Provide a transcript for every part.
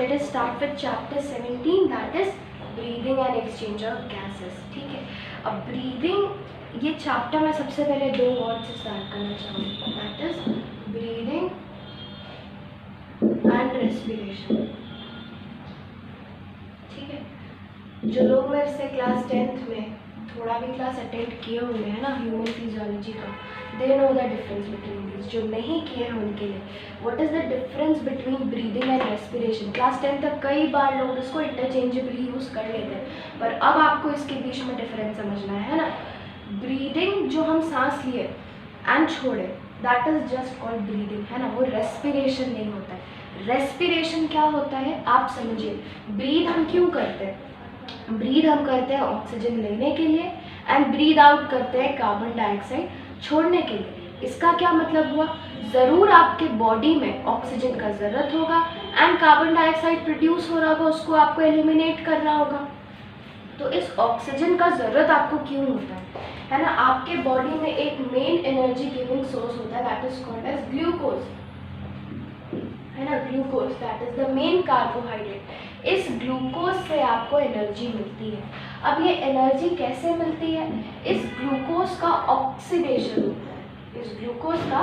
Let us start with chapter 17 that is breathing and exchange of gases. ठीक है, अब breathing ये chapter मैं सबसे पहले दो वर्ड से स्टार्ट करना चाहूँगी, that is breathing and respiration. ठीक है, जो लोग मेरे से क्लास 10th में थोड़ा भी क्लास अटेंड किए हुए हैं ना ह्यूमन फिजियोलॉजी का, they know the difference between this. जो नहीं किए हैं उनके लिए what is the difference between breathing and respiration. Class 10 तक कई बार लोग इसको इंटरचेंजेबली यूज कर लेते हैं, पर अब आपको इसके बीच में डिफरेंस समझना है ना। ब्रीदिंग जो हम सांस लिए एंड छोड़े that is just called breathing, है ना, वो रेस्पिरेशन नहीं होता है। रेस्पिरेशन क्या होता है आप समझिए। ब्रीद हम क्यों करते हैं? ब्रीद हम करते हैं ऑक्सीजन लेने के लिए एंड ब्रीद आउट करते हैं कार्बन डाइऑक्साइड छोड़ने के लिए। इसका क्या मतलब हुआ? ज़रूर आपके बॉडी में ऑक्सीजन का ज़रूरत होगा एंड कार्बन डाइऑक्साइड प्रोड्यूस हो रहा होगा, उसको आपको एलिमिनेट करना होगा। तो इस ऑक्सीजन का ज़रूरत आपको क्यों होता है ना। आपके बॉडी में एक मेन एनर्जी गिविंग सोर्स होता है that is called as glucose, है ना। Glucose that is the main carbohydrate. इस ग्लूकोज से आपको एनर्जी मिलती है। अब ये एनर्जी कैसे मिलती है? इस ग्लूकोज का ऑक्सीडेशन होता है, इस ग्लूकोज का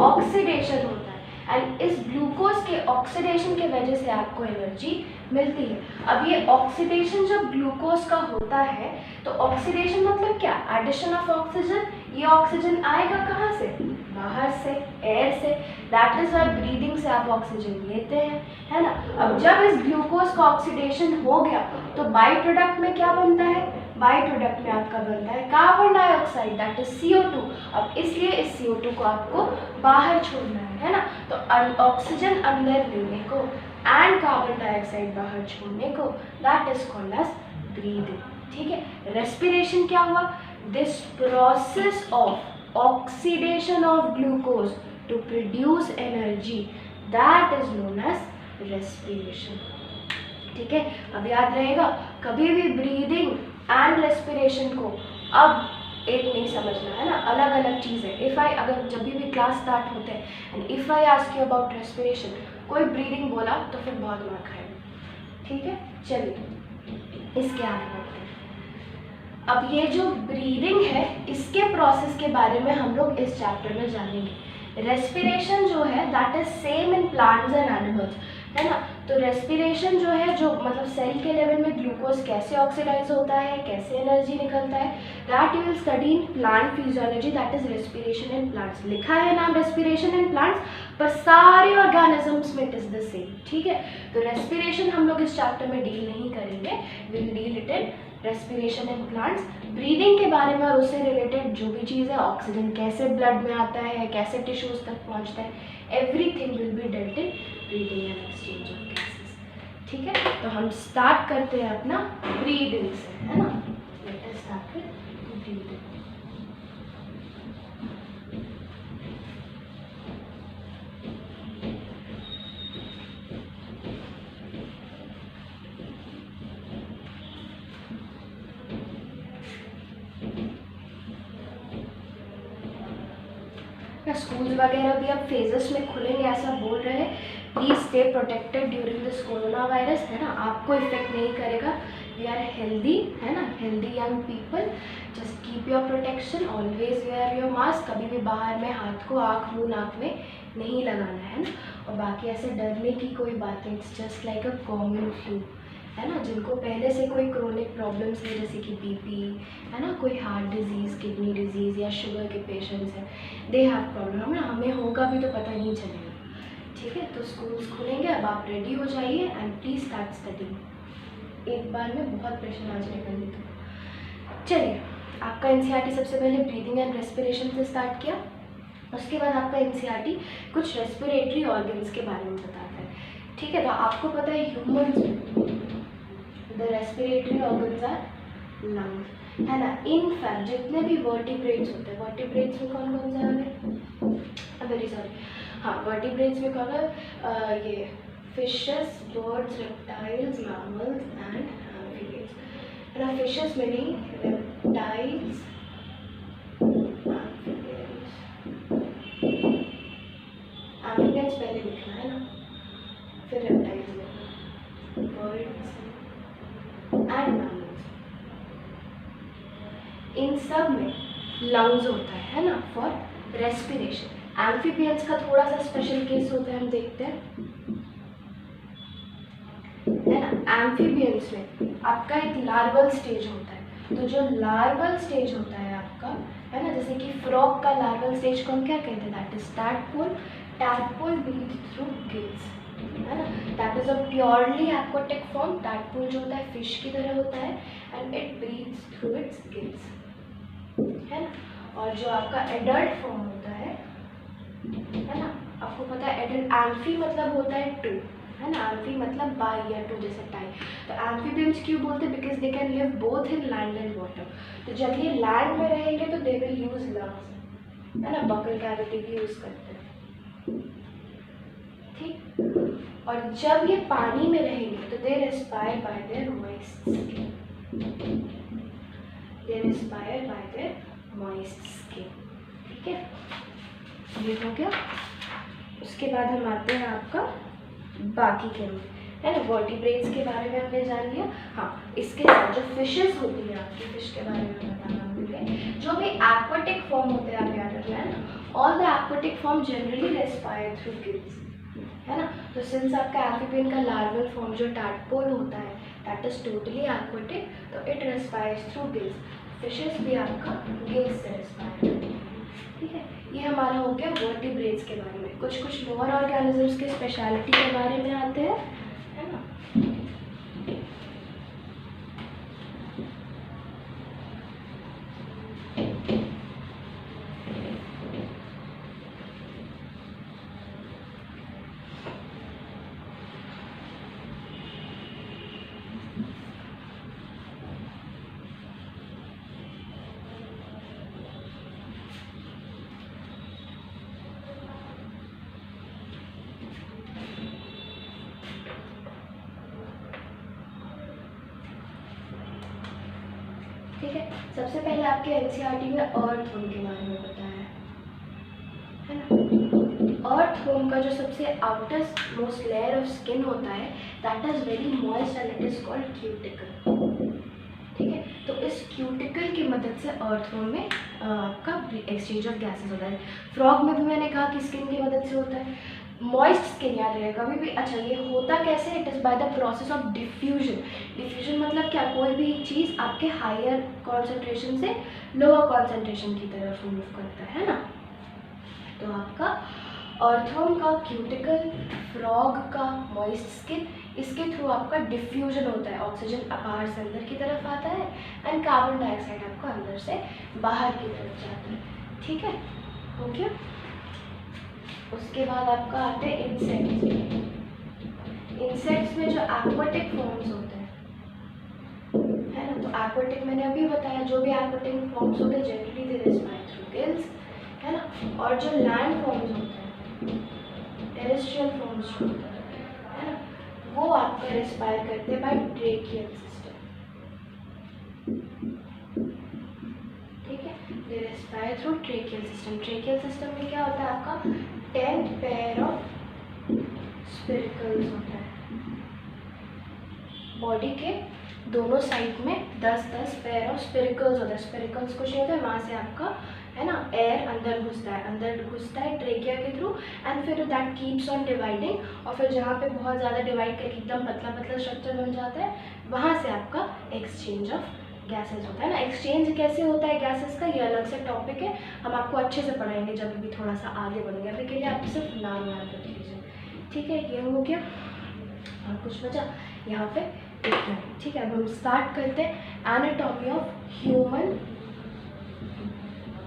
ऑक्सीडेशन होता है एंड इस ग्लूकोज के ऑक्सीडेशन के वजह से आपको एनर्जी मिलती है। अब ये ऑक्सीडेशन जब ग्लूकोज का होता है तो ऑक्सीडेशन मतलब क्या? Addition of oxygen. ये ऑक्सीजन आएगा कहाँ से? बाहर से, एयर से। दैट इज वाई ब्रीदिंग से आप ऑक्सीजन लेते हैं, है ना। अब जब इस ग्लूकोज का ऑक्सीडेशन हो गया तो बाई प्रोडक्ट में क्या बनता है? बाई प्रोडक्ट में आपका बनता है carbon dioxide that is CO2। अब इसलिए इस CO2 को आपको बाहर छोड़ना है ना। तो ऑक्सीजन अंदर लेने को एंड कार्बन डाइऑक्साइड बाहर छोड़ने को that is called as breathing. ठीक है, रेस्पिरेशन क्या हुआ? This process of oxidation of glucose to produce energy that is known as respiration. ठीक है, अब याद रहेगा कभी भी ब्रीदिंग एंड रेस्पिरेशन को अब एक नहीं समझना, है ना, अलग अलग चीज़ है। इफ़ आई अगर जब भी क्लास स्टार्ट होते हैं and if I ask you about respiration, कोई ब्रीदिंग बोला तो फिर बहुत मार खाएगा। ठीक है, चलिए इसके आगे बढ़ते हैं। अब ये जो ब्रीदिंग है इसके प्रोसेस के बारे में हम लोग इस चैप्टर में जानेंगे। रेस्पिरेशन जो है that is same in plants and animals, है ना। तो रेस्पिरेशन जो है, जो मतलब सेल के लेवल में ग्लूकोज कैसे ऑक्सीडाइज होता है, कैसे एनर्जी निकलता है, that you will study in plant physiology, that is respiration in plants. लिखा है नाम रेस्पिरेशन इन प्लांट्स, पर सारे ऑर्गेनिजम्स में इट इज द सेम। ठीक है, तो रेस्पिरेशन हम लोग इस चैप्टर में डील नहीं करेंगे, will deal it in respiration in plants. Breathing के बारे में और उससे रिलेटेड जो भी चीज़ है, ऑक्सीजन कैसे ब्लड में आता है, कैसे टिश्यूज तक पहुंचता है, everything will be dealt in breathing and exchange of gases. ठीक है, तो हम स्टार्ट करते हैं अपना ब्रीदिंग से, है ना। Let us start with breathing. School वगैरह भी अब फेजेस में खुलेंगे ऐसा बोल रहे हैं। Please stay protected during this corona virus, है ना, आपको इफेक्ट नहीं करेगा। वी आर हेल्दी, है ना, healthy young people. Just keep your protection, always wear your mask. कभी भी बाहर में हाथ को आँख मुँह नाक में नहीं लगाना है ना। और बाकी ऐसे डरने की कोई बात नहीं, it's just like a common flu, है ना। जिनको पहले से कोई क्रोनिक प्रॉब्लम्स है जैसे कि BP, है ना, कोई हार्ट डिजीज़, किडनी डिजीज़ या शुगर के पेशेंट्स हैं, दे हैव प्रॉब्लम, है ना। हमें होगा भी तो पता नहीं चलेगा। ठीक है, तो स्कूल्स खुलेंगे, अब आप रेडी हो जाइए एंड प्लीज़ स्टार्ट स्टडिंग। एक बार में बहुत प्रेशर आज निकल देता। चलिए, आपका NCERT सबसे पहले ब्रीदिंग एंड रेस्पिरेशन से स्टार्ट किया, उसके बाद आपका NCERT कुछ रेस्पिरेटरी ऑर्गन्स के बारे में बताता है। ठीक है, तो आपको पता है human the respiratory organs are lungs, है ना। इनफैक्ट जितने भी वर्टिब्रेट्स होते हैं, वर्टिब्रेट्स में कौन कौन से होंगे? वेरी सॉरी, हाँ, वर्टिब्रेट्स में कौन है? ये fishes, birds, reptiles, mammals and amphibians, है ना। फिशेस मीनिंग रेप्टाइल्स, एम्फीबियंस पहले लिखना है ना, फिर रेप्टाइल्स लिखना। इन सब में लंग्स होता है ना, फॉर रेस्पिरेशन। एम्फीबियंस का थोड़ा सा स्पेशल केस होता है, हम देखते हैं, है ना। एम्फीबियंस में आपका एक लार्वल स्टेज होता है, तो जो लार्वल स्टेज होता है आपका, है ना, जैसे कि फ्रॉग का लार्वल स्टेज को हम क्या कहते हैं, that is tadpole. Tadpole breathe through gills, है ना, that is a purely aquatic form. Tadpole जो होता है फिश की तरह होता है and it breathes through its gills, है ना। और जो आपका एडल्ट फॉर्म होता है ना, आपको पता है एडल्ट, एम्फी मतलब होता है टू, है ना, एम्फी मतलब बाई या टू जैसे टाई। तो एम्फीबियंस क्यों बोलते हैं, because they can live both in land and water. तो जब ये लैंड में रहेंगे तो दे विल यूज लंग्स, है ना, बकल कैविटी भी यूज करते हैं, ठीक। और जब ये पानी में रहेंगे तो they respire by their moist skin, they respire by their moist skin, ठीक है, ये हो गया। उसके बाद हम आते हैं आपका बाकी के में, है ना, वर्टिब्रेट्स के बारे में हमने जान लिया। हाँ, इसके साथ जो फिशेस होती है आपकी, फिश के बारे में बताना भूल गए, जो भी एक्वाटिक फॉर्म होते हैं आप याद रखना, है ना, all the aquatic form generally respire through gills, है ना। तो सिंस आपका एम्फीबियन का लार्वल फॉर्म जो टैडपोल होता है दैट इज टोटली एक्वाटिक, तो it respires through gills. Fishes भी आपका गिल्स से रेस्पायर करते हैं, ठीक है। ये हमारा हो गया वर्टिब्रेट्स के बारे में। कुछ लोअर ऑर्गेनिजम्स के स्पेशलिटी के बारे में आते हैं, है ना। ठीक है, सबसे पहले आपके एनसीईआरटी में अर्थवर्म के बारे में बताया है ना। अर्थवर्म का जो सबसे outer most layer of skin होता है that is very moist and it is called cuticle, ठीक है। तो इस क्यूटिकल की मदद से अर्थवर्म में आपका एक्सचेंज ऑफ गैसेस होता है। फ्रॉग में भी मैंने कहा कि स्किन की मदद से होता है। मॉइस्ट स्किन याद रहेगा कभी भी। अच्छा, ये होता कैसे, it is by the process of diffusion. Diffusion मतलब क्या, कोई भी चीज़ आपके हायर कॉन्सेंट्रेशन से लोअर कॉन्सेंट्रेशन की तरफ मूव करता है ना। तो आपका अर्थवर्म का क्यूटिकल, फ्रॉग का मॉइस्ट स्किन, इसके थ्रू आपका डिफ्यूजन होता है। ऑक्सीजन बाहर से अंदर की तरफ आता है एंड कार्बन डाइऑक्साइड आपको अंदर से बाहर की तरफ जाता है, ठीक है, हो गया। उसके बाद आपका आते हैं इंसेक्ट्स। इंसेक्ट्स में जो एक्वाटिक फॉर्म्स होते हैं, है ना, तो एक्वाटिक मैंने अभी बताया, जो भी एक्वाटिक फॉर्म्स होते हैं generally they respire through gills, है ना। और जो लैंड फॉर्म्स होते हैं, टेरेस्ट्रियल फॉर्म्स जो होते हैं, है ना, वो आपका रेस्पायर करते हैं बाय ट्रेकियल सिस्टम, ठीक है, they respire through tracheal system. Tracheal system में क्या होता है आपका 10 पेयर ऑफ स्पिरिकल्स होता है। बॉडी के दोनों साइड में 10-10 पेयर ऑफ स्पिरिकल्स होता है। स्पिरिकल्स कुछ नहीं होता है, वहाँ से आपका, है ना, एयर अंदर घुसता है ट्रेकिया के थ्रू एंड फिर दैट कीप्स ऑन डिवाइडिंग। और फिर जहाँ पे बहुत ज़्यादा डिवाइड करके एकदम पतला स्ट्रक्चर बन जाता है, वहाँ से आपका एक्सचेंज ऑफ गैसेस होता है ना। एक्सचेंज कैसे होता है गैसेस का, ये अलग से टॉपिक है, हम आपको अच्छे से पढ़ाएंगे जब भी थोड़ा सा आगे बढ़ेंगे। अभी के लिए आप सिर्फ नाम याद रख लीजिए, ठीक है। ये हो गया, और कुछ बचा यहाँ पे इतना, ठीक है। अब हम स्टार्ट करते हैं एनाटॉमी ऑफ ह्यूमन,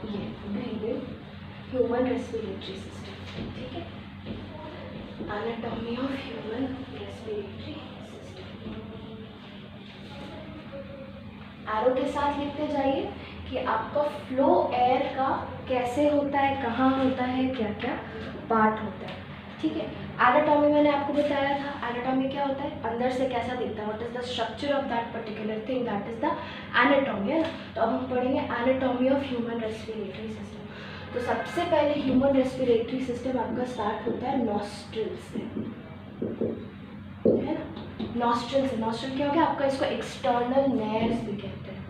ये ब्रीदिंग, ह्यूमन रेस्पिरेटरी सिस्टम, ठीक है। Anatomy of human respiratory system, arrow के साथ लिखते जाइए कि आपका फ्लो एयर का कैसे होता है, कहाँ होता है, क्या क्या पार्ट होता है, ठीक है। एनाटॉमी मैंने आपको बताया था, एनाटॉमी क्या होता है, अंदर से कैसा दिखता है, what is the structure of that particular thing, that is the anatomy, है ना। तो अब हम पढ़ेंगे anatomy of human respiratory system. तो सबसे पहले ह्यूमन रेस्पिरेटरी सिस्टम आपका स्टार्ट होता है नॉस्ट्रिल से, है ना। नॉस्ट्रिल से, नॉस्ट्रिल क्या हो गया आपका, इसको एक्सटर्नल नेयर्स भी कहते हैं,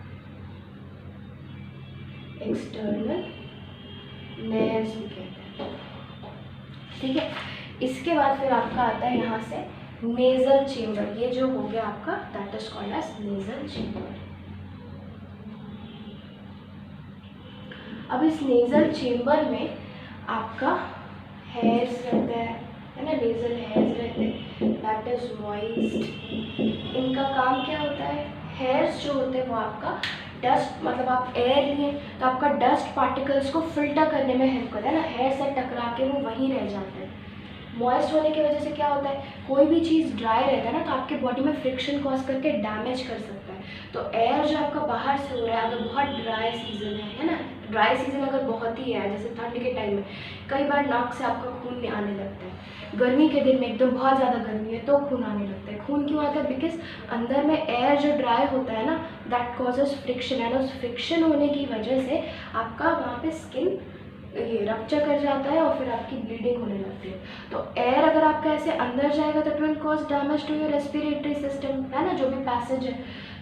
एक्सटर्नल नेयर्स भी कहते हैं। ठीक है, इसके बाद फिर आपका आता है यहाँ से नेजल चेम्बर। ये जो हो गया आपका that is called as nasal chamber. अब इस नेजल चेम्बर में आपका हेयर्स रहता है ना, नेजल हेयर्स रहते हैं, दैट इज मॉइस्ट। इनका काम क्या होता है, हेयर्स जो होते हैं वो आपका डस्ट, मतलब आप एयर लिए तो आपका डस्ट पार्टिकल्स को फिल्टर करने में हेल्प करता है ना, हेयर से टकरा के वो वहीं रह जाते हैं। मॉइस्ट होने की वजह से क्या होता है, कोई भी चीज़ ड्राई रहता है ना तो आपके बॉडी में फ्रिक्शन कॉज करके डैमेज कर सकता है। तो एयर जो आपका बाहर से हो रहा है, अगर बहुत ड्राई सीजन है ना, ड्राई सीजन अगर बहुत ही है, जैसे ठंड के टाइम में कई बार नाक से आपका खून आने लगता है, गर्मी के दिन में एकदम बहुत ज़्यादा गर्मी है तो खून आने लगता है। खून क्यों आता है, बिकॉज अंदर में एयर जो ड्राई होता है ना, दैट कॉजेज फ्रिक्शन, है ना, उस फ्रिक्शन होने की वजह से आपका वहाँ पे स्किन ये रप्चर कर जाता है और फिर आपकी ब्लीडिंग होने लगती है। तो एयर अगर आपका ऐसे अंदर जाएगा तो it will cause damage to your respiratory system, है ना, जो भी पैसेज है।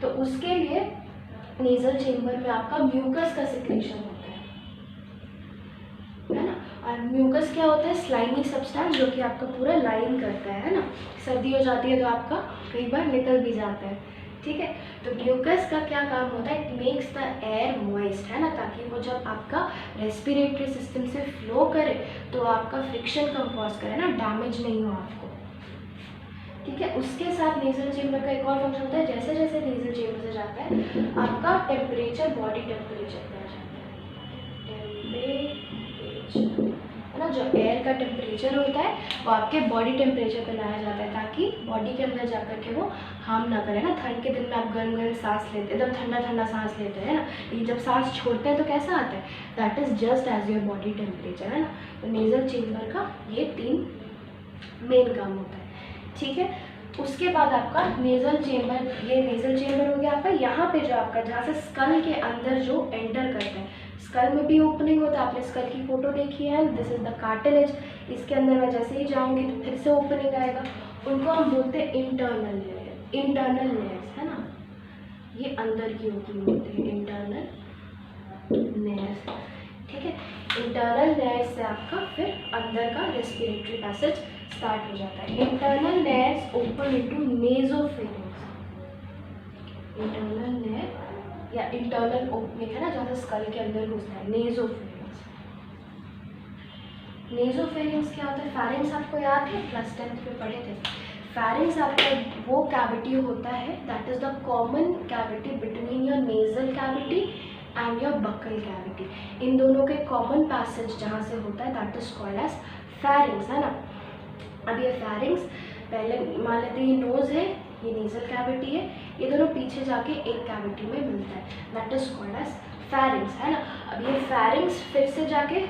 तो उसके लिए नेजल चेम्बर में आपका म्यूकस का सिक्रेशन होता है ना। और म्यूकस क्या होता है, स्लाइमी सब्सटेंस जो कि आपका पूरा लाइन करता है ना। सर्दी हो जाती है तो आपका कई बार निकल भी जाता है। ठीक है, तो म्यूकस का क्या काम होता है, it makes the air moist, है ना, ताकि वो जब आपका रेस्पिरेटरी सिस्टम से फ्लो करे तो आपका फ्रिक्शन कम कॉज करे ना, डैमेज नहीं हो आपको। ठीक है, उसके साथ नेजल चेम्बर का एक और फंक्शन होता है, जैसे जैसे नेजल चेम्बर से जाता है आपका टेम्परेचर बॉडी टेम्परेचर पे आ जाता है। टेम्परेचर, है ना, जो एयर का टेम्परेचर होता है वो आपके बॉडी टेम्परेचर पे लाया जाता है ताकि बॉडी के अंदर जाकर के वो हार्म ना करे ना। ठंड के दिन में आप गर्म गर्म सांस लेते, एकदम ठंडा ठंडा सांस लेते हैं ना, ये जब सांस छोड़ते हैं तो कैसा आता है, that is just as your body temperature, है ना। तो नेजल चेम्बर का ये 3 मेन काम होता है। ठीक है, उसके बाद आपका नेजल चेम्बर, ये नेजल चेम्बर हो गया आपका। यहाँ पे जो आपका जहाँ से स्कल के अंदर जो एंटर करता है, स्कल में भी ओपनिंग होता है, आपने स्कल की फोटो देखी है, दिस इज द कार्टिलेज। इसके अंदर मैं जैसे ही जाऊंगी तो फिर से ओपनिंग आएगा, उनको हम बोलते हैं इंटरनल लेयर, इंटरनल लेयर्स, है ना, ये अंदर की ओपनिंग होती है, इंटरनल लेयर्स। ठीक है, इंटरनल लेयर्स से आपका फिर अंदर का रेस्पिरेटरी पैसेज स्टार्ट हो जाता है। Internal layers open into nasopharynx, internal layer या इंटरनल ओपनिंग, है ना, जहाँ से स्कल के अंदर घुसता है, नेजोफेरिंक्स। नेजोफेरिंक्स क्या होता है, फेरिंग्स आपको याद है, क्लास 10th में पढ़े थे। फेरिंग्स आपका वो कैविटी होता है that is the common cavity between your nasal cavity and your buccal cavity. इन दोनों के कॉमन पैसेज जहाँ से होता है that is called as pharynx, है ना। अब ये फेरिंग्स, पहले मान लेते हैं ये नोज है, ये नेजल कैविटी है, ये दोनों पीछे जाके एक कैविटी में मिलता है, that is called as pharynx, है ना। अब ये फेरिंग्स फिर से जाके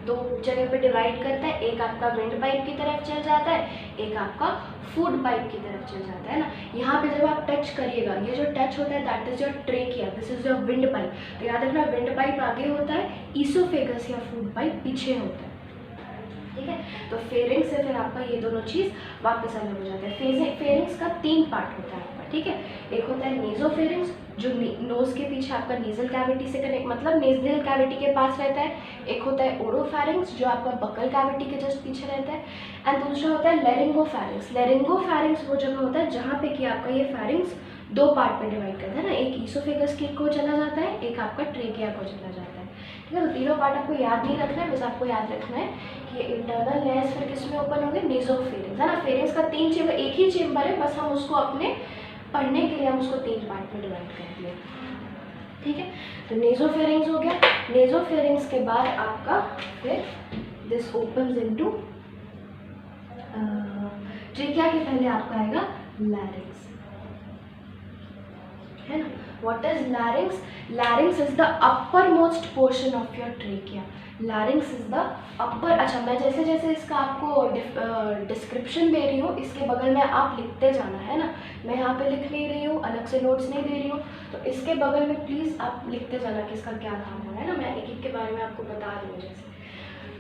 2 जगह पे डिवाइड करता है, एक आपका विंड पाइप की तरफ चल जाता है, एक आपका फूड पाइप की तरफ चल जाता है ना। यहाँ पे जब आप टच करिएगा, ये जो टच होता है that is your trachea, this is your wind pipe. तो याद रखना, विंड पाइप आगे होता है, ईसोफेगस या फूड पाइप पीछे होता है। ठीक है, तो फेरिंग्स से फिर आपका ये दोनों चीज़ वापस अलग हो जाता है। फेरिंग्स का 3 पार्ट होता है आपका। ठीक है, एक होता है नेजोफेरिंग्स जो नोज के पीछे आपका नेजल कैविटी से कनेक्ट, मतलब नेजल कैविटी के पास रहता है। एक होता है ओरोफेरिंग्स जो आपका बकल कैविटी के जस्ट पीछे रहता है, एंड दूसरा होता है लेरिंगोफेरिंग्स। लेरिंगोफेरिंग्स वो जगह होता है जहाँ पे कि आपका ये फेरिंग्स 2 पार्ट में डिवाइड करता है ना, एक ईसोफेगस की को चला जाता है, एक आपका ट्रेकिया को चला जाता है। ठीक है, तो तीनों पार्ट आपको याद नहीं रखना है, बस आपको याद रखना है कि ये इंटरनल लेयर्स फिर किस में ओपन होंगे, नेजोफेरिंग्स, है ना। फेरिंग्स का 3 चेम्बर, एक ही चेम्बर है, बस हम उसको अपने पढ़ने के लिए हम उसको 3 पार्ट में डिवाइड कर दिए। ठीक है, तो नेजोफेरिंग्स हो गया। नेजोफेरिंग्स के बाद आपका फिर दिस ओपन्स इनटू ट्रेकिया के पहले आपका आएगा लैरिंग्स, है ना। What is लैरिंग्स? लैरिंग्स is the upper most portion of your trachea. लैरिंग्स is the upper, अच्छा मैं जैसे जैसे इसका आपको डिस्क्रिप्शन दे रही हूँ, इसके बगल में आप लिखते जाना, है ना। मैं यहाँ पे लिख नहीं रही हूँ, अलग से नोट्स नहीं दे रही हूँ, तो इसके बगल में प्लीज़ आप लिखते जाना कि इसका क्या काम हो रहा है ना, मैं एक एक के बारे में आपको बता रही हूँ। जैसे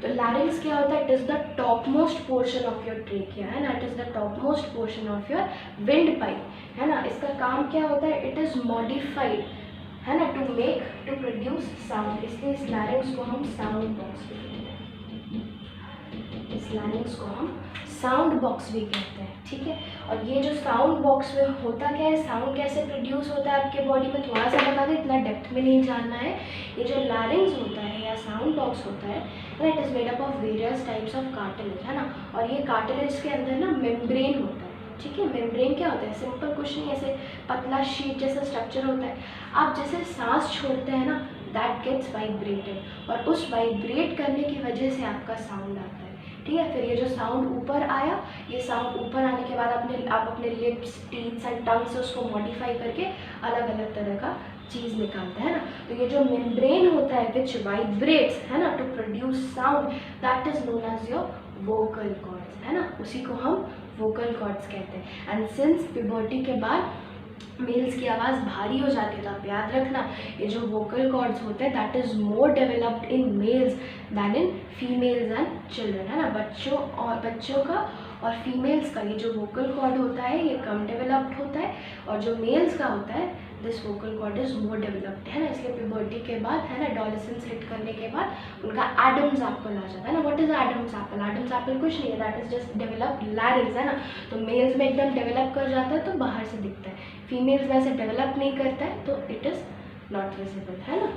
तो लैरिंग्स क्या होता है, it is the top most portion of your trachea, है ना, it is the top most portion of your wind pipe, है ना। इसका काम क्या होता है, इट इज़ मॉडिफाइड, है ना, टू प्रोड्यूस साउंड, इसलिए इस लैरिंग्स को हम साउंड बॉक्स भी कहते हैं, इस लैरिंग्स को हम साउंड बॉक्स भी कहते हैं, ठीक है। और ये जो साउंड बॉक्स में होता क्या है, साउंड कैसे प्रोड्यूस होता है आपके बॉडी में, थोड़ा सा बता दें, इतना डेप्थ में नहीं जानना है। ये जो लैरिंग्स होता है या साउंड बॉक्स होता है ना, it is made up of various types of cartilage, है ना। और ये कार्टिलेज के अंदर ना मेम्ब्रेन होता है, ठीक है। मेम्ब्रेन क्या होता है, सिंपल कुछ नहीं, ऐसे पतला शीट जैसा स्ट्रक्चर होता है। आप जैसे सांस छोड़ते हैं ना, दैट गेट्स वाइब्रेटेड, और उस वाइब्रेट करने की वजह से आपका साउंड आता है, ठीक है। फिर ये जो साउंड ऊपर आया, ये साउंड ऊपर आने के बाद आप अपने लिप्स, टीथ्स एंड टंग से उसको मॉडिफाई करके अलग अलग तरह का चीज़ निकालते हैं ना। तो ये जो मेम्ब्रेन होता है विच वाइब्रेट्स, है ना, to produce sound, that is known as your vocal cords, है ना, उसी को हम वोकल कॉर्ड्स कहते हैं। एंड सिंस प्यूबर्टी के बाद मेल्स की आवाज़ भारी हो जाती है, तो आप याद रखना ये जो वोकल कॉर्ड्स होते हैं that is more developed in males than in females and children, है ना। बच्चों का और फीमेल्स का ये जो वोकल कॉर्ड होता है ये कम डेवलप्ड होता है, और जो मेल्स का होता है this vocal cord is more developed, है ना। इसलिए प्यूबर्टी के बाद, है ना, एडोलेसेंस हिट करने के बाद उनका एडम्स एप्पल आ जाता है ना। What is Adam's apple? Adam's apple कुछ नहीं है, दैट इज जस्ट डेवलप्ड लैरिंग्स, है ना। तो मेल्स में एकदम डेवलप कर जाता है तो बाहर से दिखता है, फीमेल्स में ऐसे डेवलप नहीं करता है तो इट इज़ नॉट विजिबल, है ना।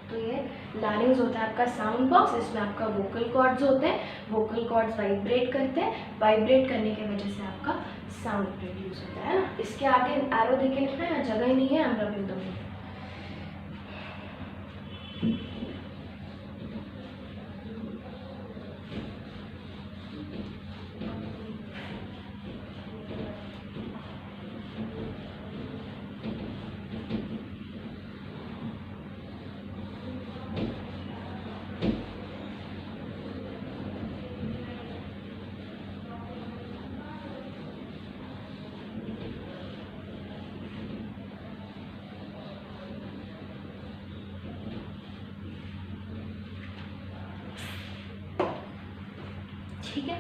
तो ये लैरिंग्स होता है आपका साउंड बॉक्स, इसमें आपका वोकल कॉर्ड्स होते हैं, वोकल कॉर्ड्स वाइब्रेट करते हैं, वाइब्रेट करने की वजह से आपका साउंड प्रोड्यूस होता है ना। इसके आगे एरो देके लिखना है, जगह ही नहीं है, हम रख दो। ठीक है,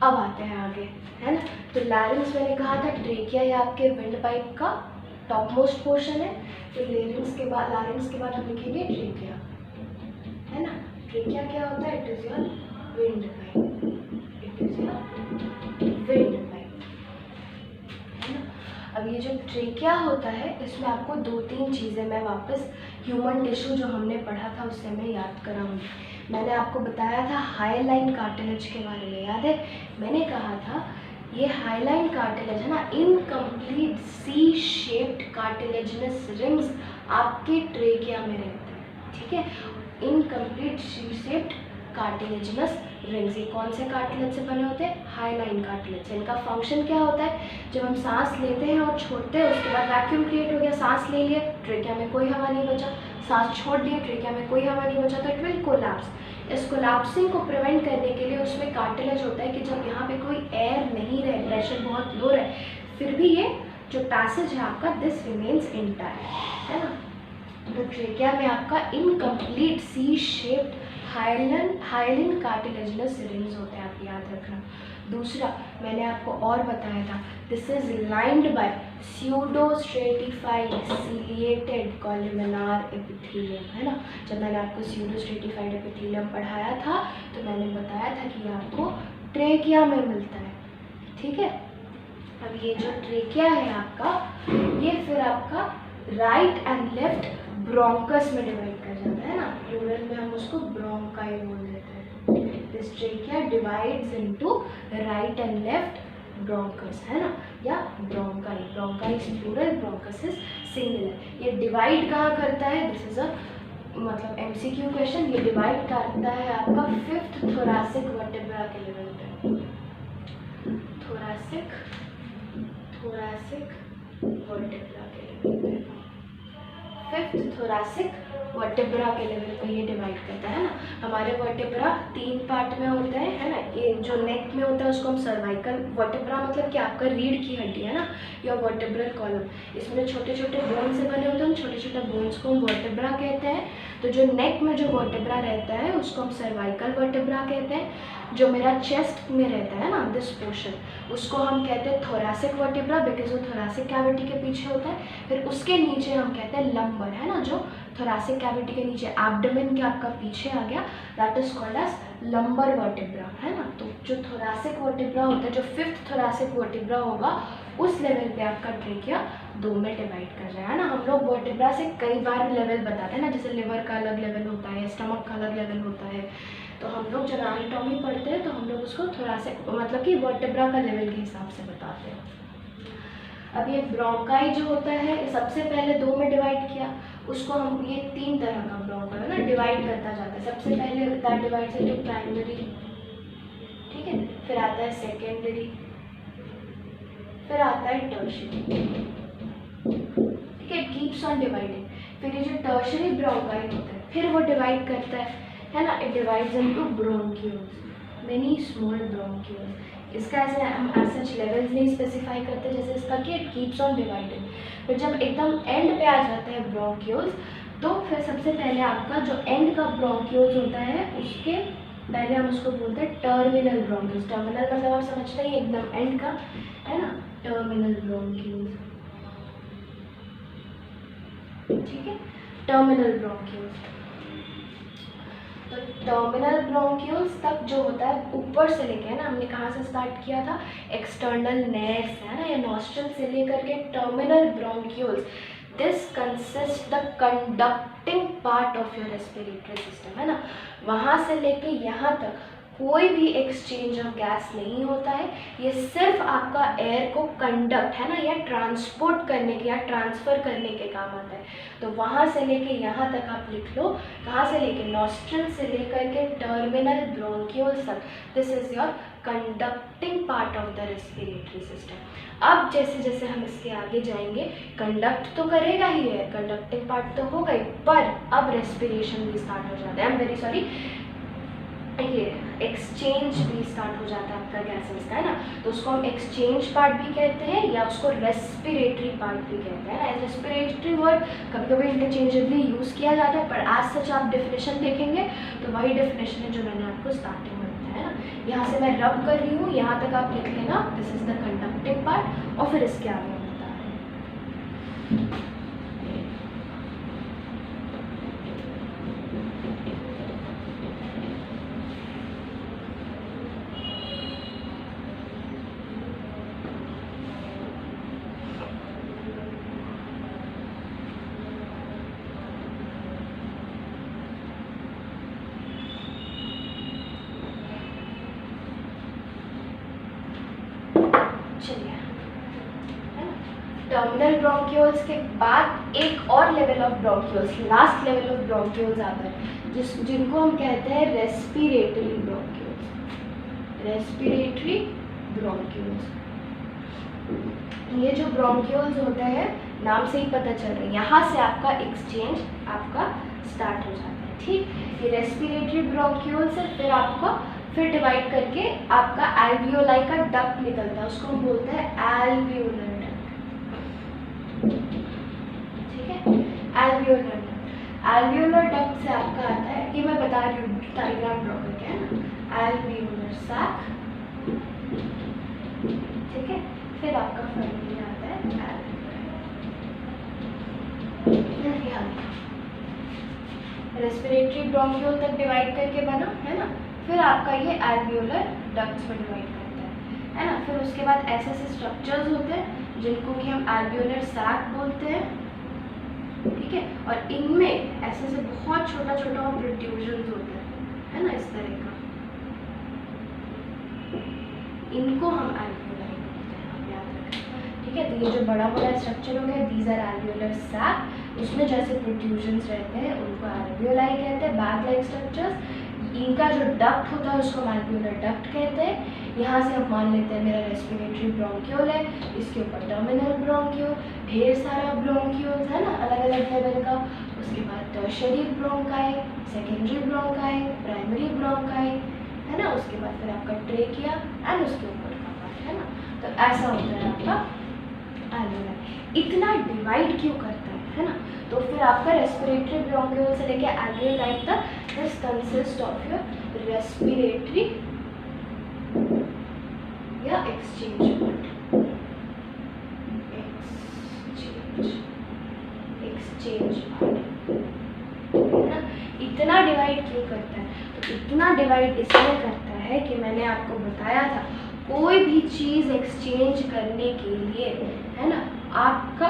अब आते हैं आगे, है ना। तो लैरिंग्स मैंने कहा था ट्रेकिया या आपके विंड पाइप का टॉप मोस्ट पोर्शन है। तो लैरिंग्स के बाद हम लिखेंगे ट्रेकिया, है ना। ट्रेकिया क्या होता है? It is your wind pipe, it is your wind pipe, है ना। अब ये जो ट्रेकिया होता है इसमें आपको 2-3 चीज़ें मैं वापस ह्यूमन टिश्यू जो हमने पढ़ा था उससे मैं याद कराऊंगी। मैंने आपको बताया था हाईलाइन कार्टिलेज के बारे में, याद है? मैंने कहा था ये हाईलाइन कार्टिलेज है ना, incomplete C shaped cartilaginous rings आपके ट्रेकिया में रहते हैं, ठीक है। Incomplete C shaped cartilaginous rings, ये कौन से कार्टिलेज से बने होते हैं? हाईलाइन कार्टिलेज से। इनका फंक्शन क्या होता है? जब हम सांस लेते हैं और छोड़ते हैं उसके बाद वैक्यूम क्रिएट हो गया, सांस ले लिया, ट्रेकिया में कोई हवा नहीं बचा, सांस छोड़ दिया, ट्रेकिया में कोई हवा नहीं बचा, तो इट विल कोलैप्स। इस कोलैप्सिंग को प्रिवेंट करने के लिए उसमें कार्टिलेज होता है कि जब यहाँ पे कोई एयर नहीं रहे, प्रेशर बहुत लो रहे, फिर भी ये जो पैसेज है आपका दिस रिमेन्स इंटैक्ट, है ना। तो ट्रेकिया में आपका incomplete C shaped hyaline cartilaginous rings होते हैं, आप याद रखना। दूसरा मैंने आपको और बताया था, this is lined by pseudostratified ciliated columnar epithelium, है ना। जब मैंने आपको स्यूडोस्ट्रेटिफाइड एपिथेलियम पढ़ाया था तो मैंने बताया था कि आपको ट्रेकिया में मिलता है, ठीक है। अब ये जो ट्रेकिया है आपका, ये फिर आपका राइट एंड लेफ्ट ब्रोंकस में डिवाइड कर जाता है ना, प्लूरल में हम उसको ब्रोंकाई बोल देते हैं। This trachea divides into right and left bronchus, है ना, या bronchi. Bronchi is plural, bronchus is singular. ये डिवाइड कहाँ करता है? दिस इज अ मतलब MCQ क्वेश्चन। ये डिवाइड करता है आपका 5th थोरैसिक वर्टेब्रा के लेवल पे, थोरैसिक वर्टेब्रा के लेवल पे, 5th थोरैसिक वर्टेब्रा के लेवल पे ये डिवाइड करता है ना। हमारे वर्टेब्रा 3 पार्ट में होते हैं, है ना। ये जो नेक में होता है उसको हम सर्वाइकल वर्टेब्रा, मतलब कि आपका रीढ़ की हड्डी, है ना, या वर्टेब्रल कॉलम। इसमें छोटे छोटे बोन से बने होते हैं, छोटे छोटे बोन्स को हम वर्टेब्रा कहते हैं। तो तो जो नेक में जो वर्टेब्रा रहता है उसको हम सर्वाइकल वर्टेब्रा कहते हैं। जो मेरा चेस्ट में रहता है ना, दिस पोर्शन, उसको हम कहते हैं थोरैसिक वर्टेब्रा, बिकॉज वो थोरैसिक कैविटी के पीछे होता है। फिर उसके नीचे हम कहते हैं लंबर, है ना, जो थोरैसिक कैविटी के नीचे एब्डोमेन के आपका पीछे आ गया, that is called as lumbar vertebra, है ना। तो जो थोरैसिक वर्टेब्रा होता है, जो 5th थोरैसिक वर्टेब्रा होगा, उस लेवल पे आपका ट्रेकिया 2 में डिवाइड कर रहा है ना। हम लोग वर्टेब्रा से कई बार लेवल बताते हैं ना, जैसे लिवर का अलग लेवल होता है, स्टमक का अलग लेवल होता है। तो हम लोग जब एनाटॉमी पढ़ते हैं तो हम लोग उसको थोरैसिक मतलब कि वर्टेब्रा का लेवल के हिसाब से बताते हैं। अब ये ब्रोंकाई जो होता है, सबसे पहले 2 में डिवाइड किया, उसको हम ये 3 तरह का ब्रोंका है ना डिवाइड करता जाता है। सबसे पहले दैट डिवाइड्स इनटू प्राइमरी, ठीक है, फिर आता है सेकेंडरी, फिर आता है टर्शियरी, ठीक है, कीप्स ऑन डिवाइडिंग। फिर ये जो टर्शियरी ब्रोंकाई होता है फिर वो डिवाइड करता है ना, it divides into bronchioles, many small bronchioles. इसका ऐसे हम एज सच लेवल्स नहीं स्पेसिफाई करते जैसे इसका कि इट कीप्स ऑन डिवाइडिंग। फिर जब एकदम एंड पे आ जाता है ब्रोंक्यूल्स, तो फिर सबसे पहले आपका जो एंड का ब्रोंक्यूल्स होता है उसके पहले हम उसको बोलते हैं टर्मिनल ब्रोंक्यूल्स। टर्मिनल मतलब आप समझते हैं एकदम एंड का, है ना, टर्मिनल ब्रोंक्यूल्स, ठीक है, टर्मिनल ब्रोंक्यूल्स। तो टर्मिनल ब्रोंक्यूल्स तक जो होता है ऊपर से लेके, है ना, हमने कहाँ से स्टार्ट किया था, एक्सटर्नल नेर्व्स, है ना, या नॉस्ट्रल से लेकर के terminal bronchioles, this consist the conducting part of your respiratory system, है ना। वहाँ से लेके यहाँ तक कोई भी एक्सचेंज ऑफ गैस नहीं होता है। ये सिर्फ आपका एयर को कंडक्ट, है ना, या ट्रांसपोर्ट करने के या ट्रांसफ़र करने के काम आता है। तो वहाँ से लेके यहाँ तक आप लिख लो, कहाँ से लेके, नॉस्ट्रल से लेकर के टर्मिनल ब्रोंक्यूल्स तक, this is your conducting part of the respiratory system. अब जैसे जैसे हम इसके आगे जाएंगे, कंडक्ट तो करेगा ही है, कंडक्टिंग पार्ट तो होगा ही, पर अब रेस्पिरेशन भी स्टार्ट हो जाता है, आई एम वेरी सॉरी, ये एक्सचेंज भी स्टार्ट हो जाता है आपका गैसेस का, है ना। तो उसको हम एक्सचेंज पार्ट भी कहते हैं या उसको रेस्पिरेटरी पार्ट भी कहते हैं। एज रेस्पिरेटरी वर्ड कभी कभी इंटरचेंजेबली यूज़ किया जाता है, पर एज सच आप डेफिनेशन देखेंगे तो वही डेफिनेशन है जो मैंने आपको स्टार्टिंग में बताया, है ना। यहाँ से मैं रब कर रही हूँ, यहाँ तक आप लिख लेना, this is the conducting part, और फिर इसके आगे हम बता रहे हैं। टर्मिनल ब्रोंक्यूल्स के बाद एक और level of bronchioles, last level of bronchioles आता है जिनको हम कहते हैं रेस्पिरेटरी ब्रोंक्यूल्स, रेस्पिरेटरी ब्रोंक्यूल्स। ये जो ब्रोंक्यूल्स होते हैं, नाम से ही पता चल रहा है, यहाँ से आपका एक्सचेंज आपका स्टार्ट हो जाता है, ठीक। ये रेस्पिरेटरी ब्रोंक्यूल्स है, फिर आपको फिर डिवाइड करके आपका एल्वियोलाई का डक्ट निकलता है, उसको हम बोलते हैं एल्वियोलर डक्ट, ठीक है, एल्वियोलर डक्ट। एल्वियोलर डक्ट से आपका आता है, ये मैं बता रही हूँ डायग्राम ड्रॉ करके, है ना, एल्वियोलर सैक, ठीक है, फिर आपका फाइनली आता है रेस्पिरेटरी ब्रोंक्यूल तक डिवाइड करके बना, है ना। फिर आपका ये एल्वियोलर डक्ट्स में डिवाइड करता है ना। फिर उसके बाद ऐसे ऐसे स्ट्रक्चर्स होते हैं जिनको कि हम एल्वियोलर सैक बोलते हैं, ठीक है, और इनमें ऐसे ऐसे बहुत छोटा छोटा प्रोट्रूजन्स होते हैं, है ना, इस तरह का, इनको हम एल्वियोलाई बोलते हैं, आप याद रखें, ठीक है। तो ये जो बड़ा बड़ा स्ट्रक्चर हो गया, दीज आर एल्वियोलर सैक, उसमें जैसे प्रोट्रूजन्स रहते हैं उनको एल्वियोलाई कहते हैं, बैग लाइक स्ट्रक्चर्स। इनका जो डक्ट होता है उसको एल्वियोलर डक्ट कहते हैं। यहाँ से हम मान लेते हैं मेरा रेस्पिरेटरी ब्रोंक्यूल है, इसके ऊपर टर्मिनल ब्रोंक्यूल, ढेर सारा ब्रोंक्यूल्स, है ना, अलग अलग लेवल का। उसके बाद tertiary bronchi, secondary bronchi, primary bronchi, है ना। उसके बाद फिर आपका ट्रेकिया एंड उसके ऊपर का पार्ट, है ना। तो ऐसा होता है आपका एल्वियोलाई। इतना डिवाइड क्यों करता है ना। तो फिर आपका रेस्पिरेटरी ब्रोंक्यूल से लेके एल्वियोलाई तक this consist of your respiratory या एक्सचेंज है ना। इतना डिवाइड क्यों करता है? तो इतना डिवाइड इसलिए करता है कि मैंने आपको बताया था कोई भी चीज़ एक्सचेंज करने के लिए, है ना, आपका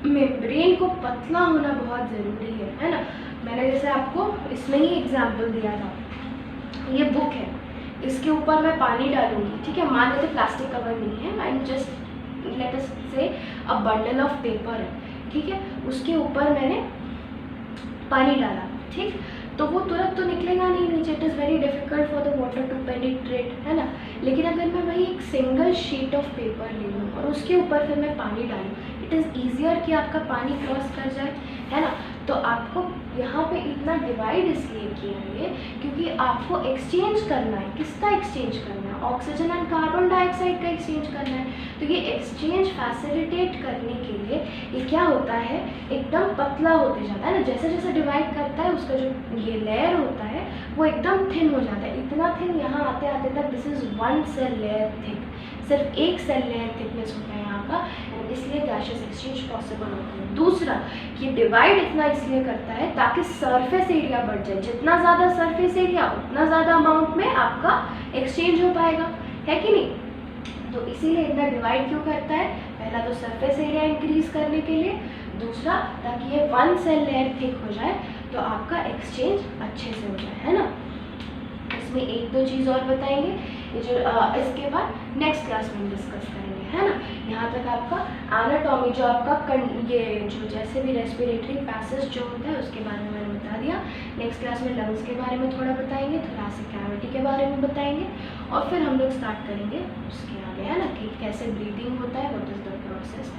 मेम्ब्रेन को पतला होना बहुत ज़रूरी है ना। मैंने जैसे आपको इसमें ही एग्जांपल दिया था, ये बुक है, इसके ऊपर मैं पानी डालूंगी, ठीक है, मान लेते प्लास्टिक कवर नहीं है, आई जस्ट लेट अस से अ बंडल ऑफ पेपर है, ठीक है, उसके ऊपर मैंने पानी डाला, ठीक, तो वो तुरंत तो निकलेगा नहीं नीचे, it is very difficult for the water to penetrate, है ना। लेकिन अगर मैं वही एक सिंगल शीट ऑफ पेपर ले लूँ और उसके ऊपर फिर मैं पानी डालूँ, इट इज़ ईजियर कि आपका पानी क्रॉस कर जाए, है ना। तो आपको यहाँ पे इतना डिवाइड इसलिए किया है क्योंकि आपको एक्सचेंज करना है। किसका एक्सचेंज करना है? ऑक्सीजन एंड कार्बन डाइऑक्साइड का एक्सचेंज करना है। तो ये एक्सचेंज फैसिलिटेट करने के लिए ये क्या होता है, एकदम पतला होते जाता है ना, जैसे जैसे डिवाइड करता है उसका जो ये लेयर होता है वो एकदम थिन हो जाता है, इतना थिन, यहाँ आते आते तक this is 1 cell layer thick, सिर्फ 1 सेल लेयर थिकनेस होता है यहाँ का, इसलिए गैसियस एक्सचेंज पॉसिबल होता है। दूसरा, ये डिवाइड इतना इसलिए करता है ताकि सरफेस एरिया बढ़ जाए, जितना ज़्यादा सरफेस एरिया उतना ज़्यादा अमाउंट में आपका एक्सचेंज हो पाएगा, है कि नहीं। तो इसीलिए इतना डिवाइड क्यों करता है? पहला तो सरफेस एरिया इंक्रीज करने के लिए, दूसरा ताकि ये 1 सेल लेयर थिक हो जाए तो आपका एक्सचेंज अच्छे से हो जाए, है ना। इसमें एक दो चीज़ और बताएंगे, ये जो इसके बाद नेक्स्ट क्लास में डिस्कस करेंगे, है ना। यहाँ तक आपका एनाटॉमी जो आपका ये जो जैसे भी रेस्पिरेटरी पैसेज जो होता है उसके बारे में मैंने बता दिया। नेक्स्ट क्लास में लंग्स के बारे में थोड़ा बताएंगे, थोरेसिक कैविटी के बारे में बताएंगे, और फिर हम लोग स्टार्ट करेंगे उसके आगे, है ना, कि कैसे ब्रीदिंग होता है, व्हाट इज़ द प्रोसेस।